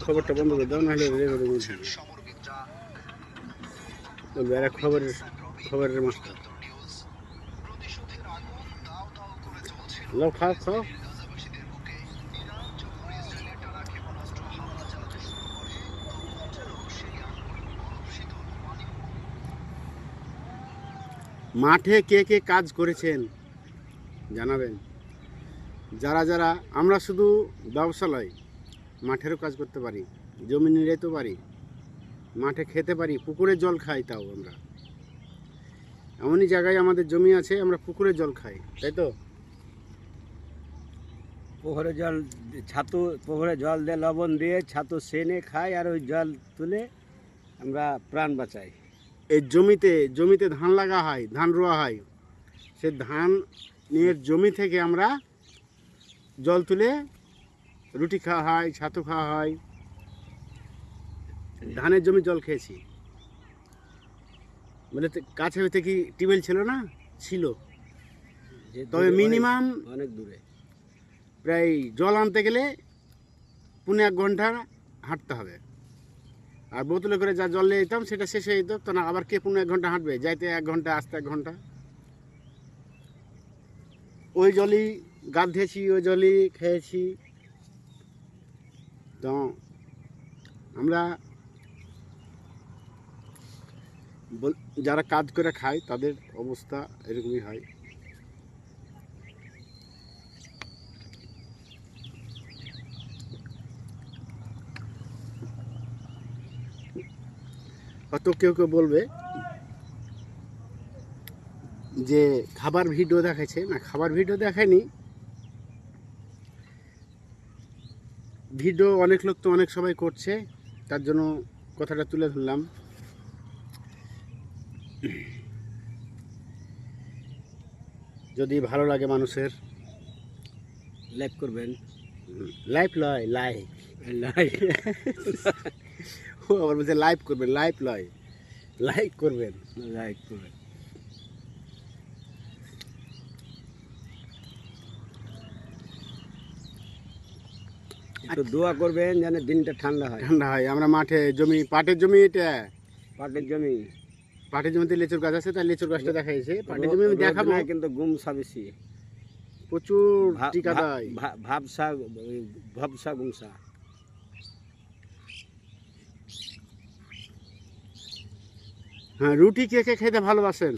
খবরটা বন্ধ করে দাও, নাহলে রেকর্ডিং হচ্ছে না। এরা খবরের মাস্টার। খাও খাও। মাঠে কে কে কাজ করেছেন জানাবেন। যারা যারা, আমরা শুধু ব্যবসা নয়, মাঠেরও কাজ করতে পারি, জমি নিড়াইতে পারি, মাঠে খেতে পারি, পুকুরে জল খাই। তাও আমরা এমনই জায়গায় আমাদের জমি আছে, আমরা পুকুরে জল খাই, তাই তো? পুকুরে জল ছাতু, পুকুরে জল দিয়ে লবণ দিয়ে ছাতু সেনে খাই, আর ওই জল তুলে আমরা প্রাণ বাঁচাই। এই জমিতে ধান লাগা হয়, ধান রোয়া হয়, সে ধান নিয়ে জমি থেকে আমরা জল তুলে রুটি খাওয়া হয়, ছাতু খাওয়া হয়। ধানের জমি জল খেয়েছি। মানে কাছে হইতে কি টিউবওয়েল ছিল না? ছিল, তবে মিনিমাম অনেক দূরে। প্রায় জল আনতে গেলে 1.5 ঘন্টা হাঁটতে হবে। আর বোতলে করে যা জল নিয়ে যেতাম সেটা শেষ হয়ে যেত, তো না আবার কে 1.5 ঘন্টা হাঁটবে? যাইতে 1 ঘন্টা, আসতে 1 ঘন্টা। ওই জলই গাধেছি, ওই জলই খেয়েছি। তো আমরা যারা কাজ করে খায় তাদের অবস্থা এরকমই হয়। হয়তো কেউ কেউ বলবে যে খাবার ভিডিও দেখাচ্ছে না, খাবার ভিডিও দেখায়নি। ভিডিও অনেক লোক তো অনেক সবাই করছে, তার জন্য কথাটা তুলে ধরলাম। যদি ভালো লাগে মানুষের, লাইক করবেন। লাইভ লয়, লাইক লাইক ও আবার বলছে লাইভ করবেন, লাইভ লয়, লাইক করবেন। লাইক করবেন। একটু দোয়া করবেন যেন দিনটা ঠান্ডা হয়। ঠান্ডা হয়। আমরা মাঠে জমি, পাটের জমি, এটা পাটের জমি, পাটের জমিতে লিচুর গাছ আছে, তাই লিচুর গাছটা দেখাইছে। পাটের জমি আমি দেখাবো, কিন্তু গুমসা বেশি, প্রচুর টিকা দেয়। ভাবসা, ভবসা গুমসা। হ্যাঁ, রুটি কে কে খেতে ভালোবাসেন?